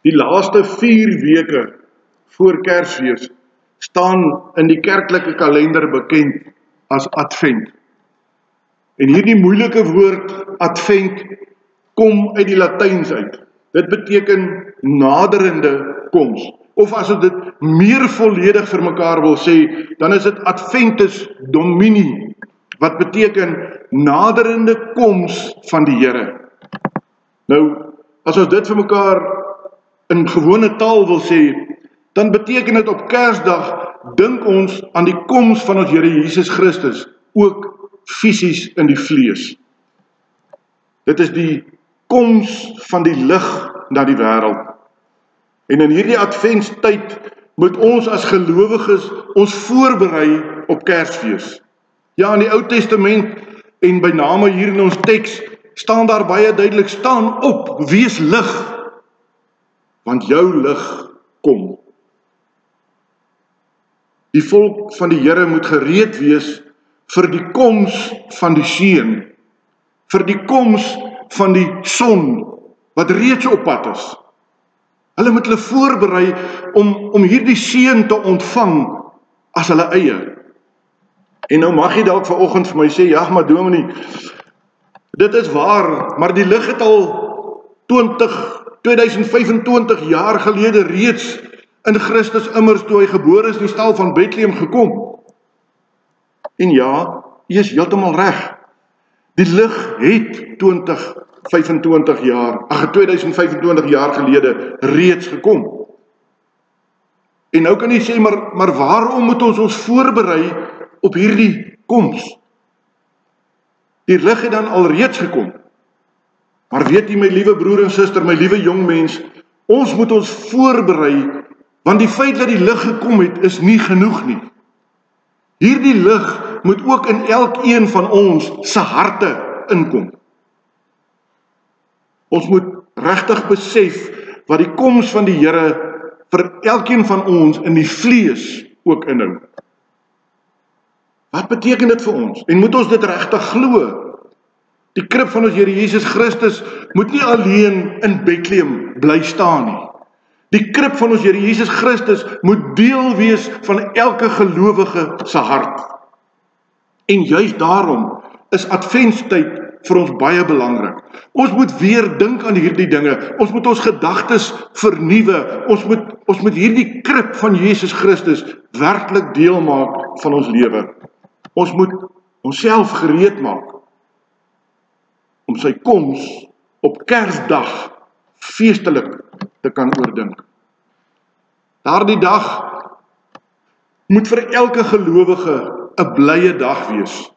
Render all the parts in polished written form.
Die laaste 4 weke voor Kersfees staan in die kerklike kalender bekend as Advent. En hierdie moeilike woord Advent kom uit die Latyns uit. Dit beteken naderende koms. Of as ons dit meer volledig vir mekaar wil sê, dan is dit Adventus Domini, wat beteken naderende koms van die Here. Nou, as ons dit vir mekaar in gewone taal wil sê, dan beteken dit op Kersdag dink ons aan die koms van ons Here Jesus Christus, ook fisies in die vlees. Dit is die koms van die lig na die wêreld. En in hierdie adventstyd moet ons as gelowiges ons voorberei op Kersfees. Ja, in die Ou Testament en by name hier in ons teks staan daar baie duidelik, staan op, wees lig, want jou lig kom. Die volk van die Here moet gereed wees vir die koms van die seun, vir die koms van die son, wat reeds op pad is. Hulle moet hulle voorberei om hierdie seun te ontvang as hulle eie. En nou mag jy dalk vanoggend vir my sê, ja, maar dominee, dit is waar, maar die lig het al 2025 jaar gelede reeds in Christus immers toe hy gebore is in die stal van Bethlehem gekom. En ja, jy is heeltemal reg. Die lig het 2025 jaar gelede reeds gekom. En nou kan jy sê, maar waarom moet ons voorberei op hierdie koms? Die lig het dan al reeds gekom. Maar weet jy, my liewe broer en suster, my liewe jong mens, ons moet ons voorberei, want die feit dat die lig gekom het, is nie genoeg nie. Hierdie lig moet ook in elkeen van ons se harte inkom. Ons moet regtig besef wat die koms van die Here vir elkeen van ons in die vlees ook inhou. Wat beteken dit vir ons? En moet ons dit regtig glo? Die krib van ons Here Jesus Christus moet nie alleen in Bethlehem bly staan nie. Die krib van ons Here Jesus Christus moet deel wees van elke gelowige se hart. En juist daarom is adventstyd vir ons baie belangrik. Ons moet weer dink aan hierdie dinge. Ons moet ons gedagtes vernuwe. Ons moet hierdie krib van Jesus Christus werklik deel maak van ons lewe. Ons moet onsself gereed maak om sy koms op Kersdag feestelik te kan oordink. Daardie dag moet vir elke gelowige 'n blye dag wees,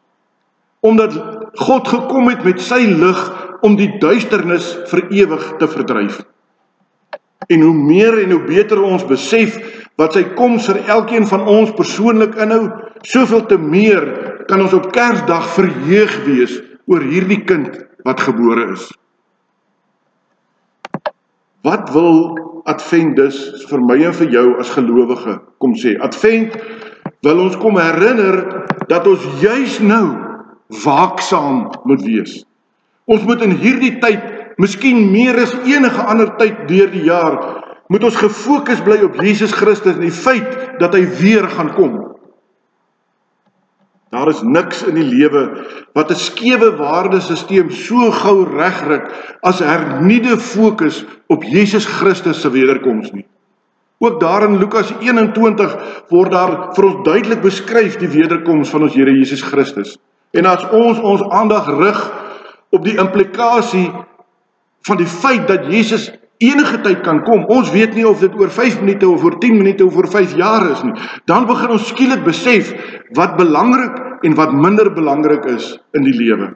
omdat God gekom het met sy lig om die duisternis vir ewig te verdryf. En hoe meer en hoe beter ons besef wat sy koms vir elkeen van ons persoonlik inhou, soveel te meer kan ons op Kersdag verheug wees oor hierdie kind wat gebore is. Wat wil Advent dus vir my en vir jou as gelowige kom sê? Advent wil ons kom herinner dat ons juis nou waaksaam moet wees. Ons moet in hierdie tyd, miskien meer as enige ander tyd deur die jaar, moet ons gefokus bly op Jesus Christus en die feit dat hy weer gaan kom. Daar is niks in die lewe wat 'n skewe waardesisteem so gou regryk as hernuide fokus op Jesus Christus se wederkoms nie. Ook daar in Lukas 21 word daar vir ons duidelik beskryf die wederkoms van ons Here Jesus Christus. En as ons aandag rig op die implikasie van die feit dat Jesus enige tyd kan kom, ons weet nie of dit oor 5 minute of oor 10 minute of oor 5 jaar is nie, dan begin ons skielik besef wat belangrik en wat minder belangrik is in die lewe.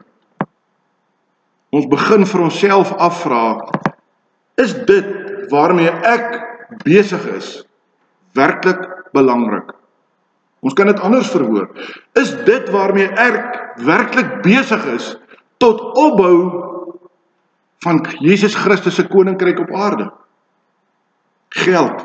Ons begin vir onsself afvra, is dit waarmee ek besig is werklik belangrik? Ons kan dit anders verhoor. Is dit waarmee ek werklik besig is tot opbou van Jesus Christus se koninkryk op aarde? Geld,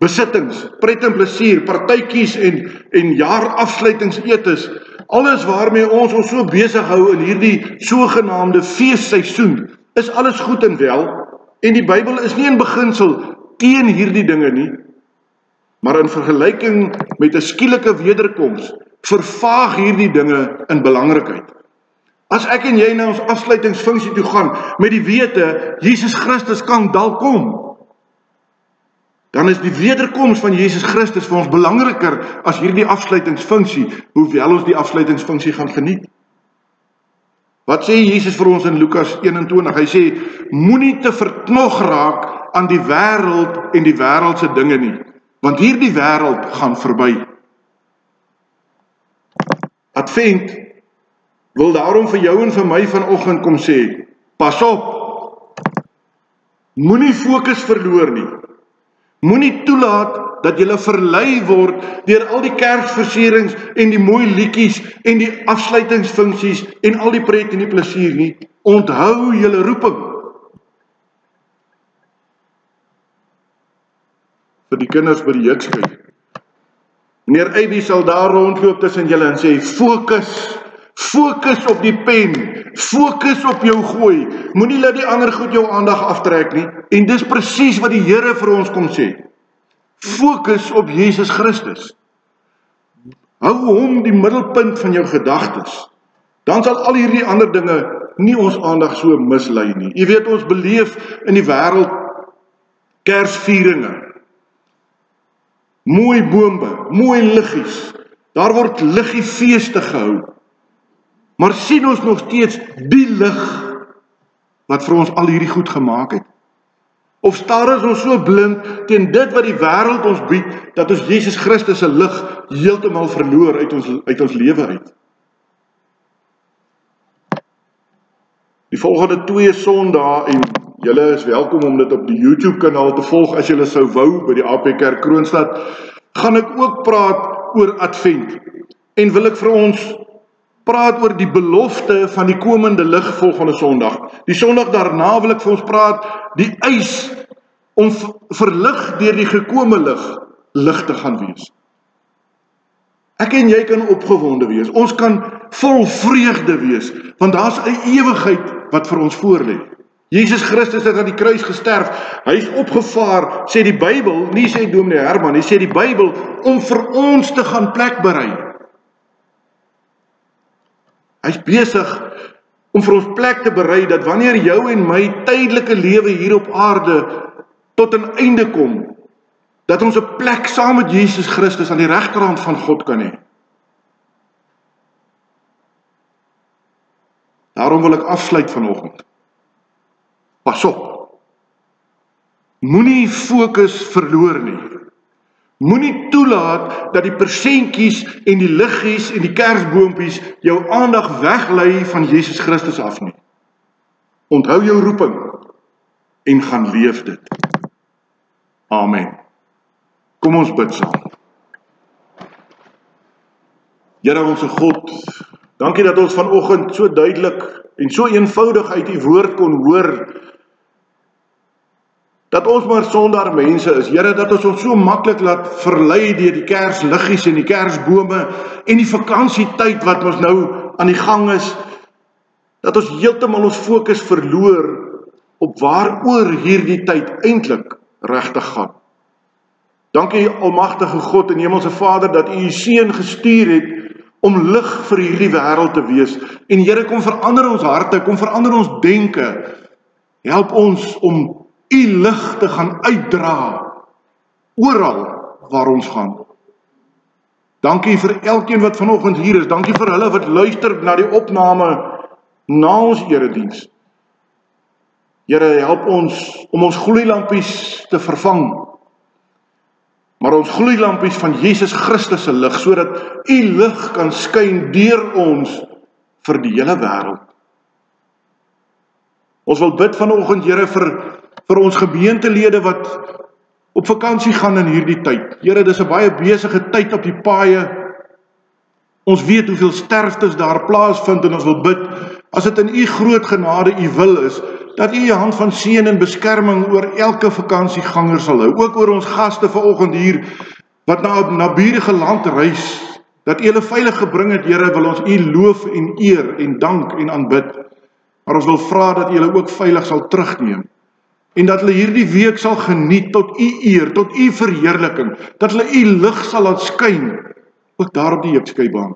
besittings, pret en plesier, partytjies en jaarafsluitingsetes, alles waarmee ons ons so besig hou in hierdie sogenaamde feesseisoen, is alles goed en wel, En die Bybel is nie in beginsel teen hierdie dinge nie, maar in vergelyking met 'n skielike wederkoms, vervaag hierdie dinge in belangrikheid. As ek en jy na ons afsluitingsfunksie toe gaan, met die wete, Jesus Christus kan dalk kom, dan is die wederkoms van Jesus Christus vir ons belangriker as hierdie afsluitingsfunksie, hoewel ons die afsluitingsfunksie gaan geniet. Wat sê Jesus vir ons in Lukas 21? Hy sê, moenie te verknog raak aan die wêreld en die wêreldse dinge nie, want hierdie wêreld gaan verby. Advent wil daarom vir jou en vir my vanoggend kom sê, pas op, moenie fokus verloor nie, moenie toelaat dat jy verlei word deur al die Kersversierings en die mooi liedjies en die afsluitingsfunksies en al die pret en die plesier nie. Onthou julle roeping. Vir die kinders by die jeukskyk. Meneer Eybie sal daar rondloop tussen julle en sê, fokus op die pen, fokus op jou gooi, moenie laat die ander goed jou aandag aftrek nie, en dis presies wat die Here vir ons kom sê, fokus op Jesus Christus, hou hom die middelpunt van jou gedagtes, dan sal al hierdie ander dinge nie ons aandag so mislei nie. Jy weet, ons beleef in die wêreld Kersvieringe, mooi bome, mooi liggies, daar word liggiefeeste gehou, maar sien ons nog steeds die lig wat vir ons al hierdie goed gemaak het? Of staar ons so blind teen dit wat die wêreld ons bied, dat ons Jesus Christus se lig heeltemal verloor uit ons lewe uit? Die volgende 2 Sondae, en julle is welkom om dit op die YouTube kanaal te volg as julle sou wou by die AP Kerk Kroonstad, gaan ek ook praat oor Advent, en wil ek vir ons praat oor die belofte van die komende lig volgende Sondag. Die Sondag daarna wil ek vir ons praat die eis om verlig deur die gekome lig te gaan wees. Ek en jy kan opgewonde wees, ons kan vol vreugde wees, want daar's 'n ewigheid wat vir ons voorlê. Jesus Christus het aan die kruis gesterf, hy is opgevaar, sê die Bybel, nie sê Dominee Herman, hy sê die Bybel, om vir ons te gaan plek berei. Hy is besig om vir ons plek te berei, dat wanneer jou en my tydelike lewe hier op aarde tot 'n einde kom, dat ons 'n plek saam met Jesus Christus aan die regterhand van God kan hê. Daarom wil ek afsluit vanoggend. Pas op. Moenie fokus verloor nie. Moenie toelaat dat die persentjies en die liggies en die kersboompies jou aandag weglei van Jesus Christus af nie. Onthou jou roeping en gaan leef dit. Amen. Kom ons bid saam. Here ons God, dankie dat ons vanoggend so duidelik en so eenvoudig uit U woord kon hoor, dat ons maar sonder mense is, Here, dat ons so maklik laat verlei deur die kersliggies en die kersbome en die vakansietyd wat ons nou aan die gang is, dat ons heeltemal ons fokus verloor op waaroor hierdie tyd eintlik regtig gaan. Dankie almagtige God en Hemelse Vader dat U Seun gestuur het om lig vir hierdie wêreld te wees. En Here, kom verander ons harte, kom verander ons denke. Help ons om U lig te gaan uitdra oral waar ons gaan. Dankie vir elkeen wat vanoggend hier is. Dankie vir hulle wat luister na die opname na ons erediens. Here, help ons om ons gloeilampies te vervang, maar ons gloeilampies van Jesus Christus se lig, sodat U lig kan skyn deur ons vir die hele wêreld. Ons wil bid vanoggend, Here, vir ons gemeentelede wat op vakansie gaan in hierdie tyd. Here, dis 'n baie besige tyd op die paaie. Ons weet hoeveel sterftes daar plaasvind en ons wil bid, as dit in U groot genade U wil is, dat U U hand van seën en beskerming oor elke vakansieganger sal hou. Ook oor ons gaste vanoggend hier wat na 'n naburige land reis, dat U hulle veilig gebring het, Here, wil ons U loof en eer en dank en aanbid. Maar ons wil vra dat U hulle ook veilig sal terugneem en dat hulle hierdie week sal geniet tot u eer, tot u verheerliking, dat hulle u lig sal laat skyn, ook daar op die Jipskaybaan.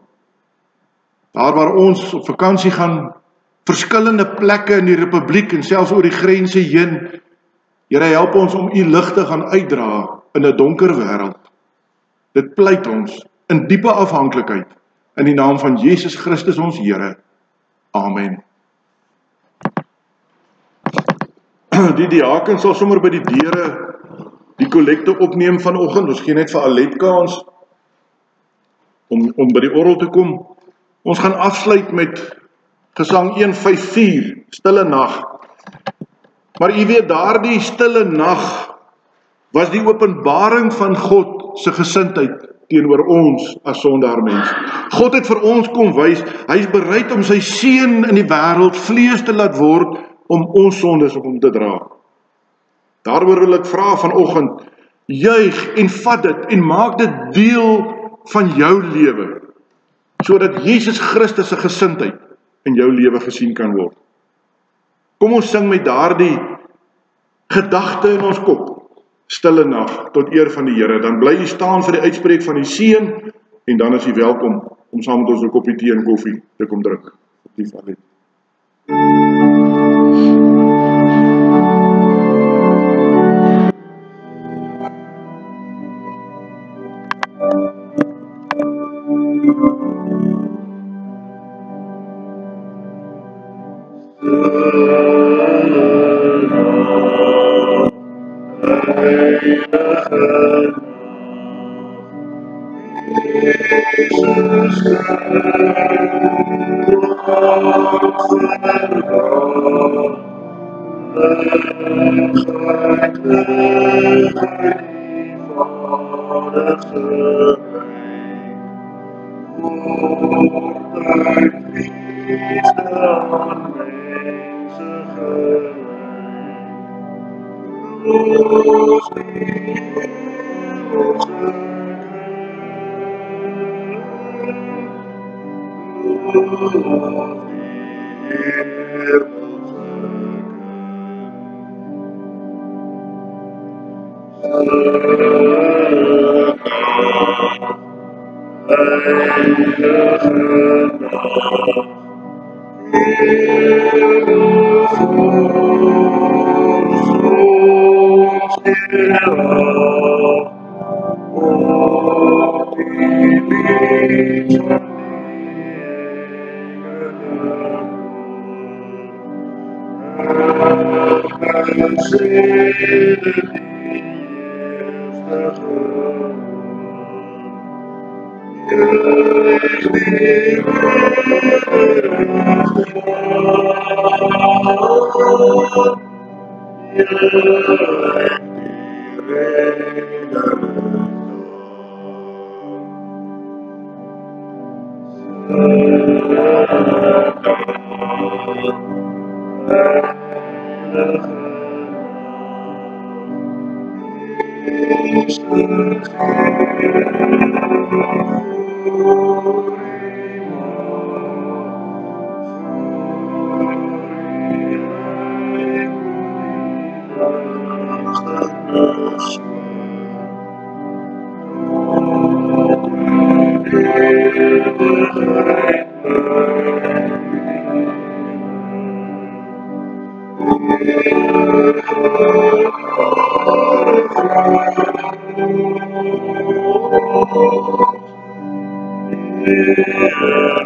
Daar waar ons op vakansie gaan, verskillende plekke in die Republiek en selfs oor die grense heen, Here, help ons om u lig te gaan uitdra in 'n donker wêreld. Dit pleit ons in diepe afhanklikheid in die naam van Jesus Christus ons Here. Amen. Die diaken sal sommer by die deure die kollekte opneem vanoggend. Ons gee net vir Alet kans om by die orgel te kom. Ons gaan afsluit met Gesang 154, Stille Nag. Maar u weet, daardie stille nag was die openbaring van God se gesindheid teenoor ons as sondaar mens. God het vir ons kom wys, hy is bereid om sy seun in die wêreld vlees te laat word om ons sondes op hom te dra. Daaroor wil ek vra vanoggend, juig en vat dit en maak dit deel van jou lewe, sodat Jesus Christus se gesindheid in jou lewe gesien kan word. Kom ons sing met daardie gedagte in ons kop, stille nag, tot eer van die Here. Dan bly u staan vir die uitspreek van die seën, en dan is u welkom om saam met ons 'n koppie tee en koffie te kom drink. Lief Alet. Yeah.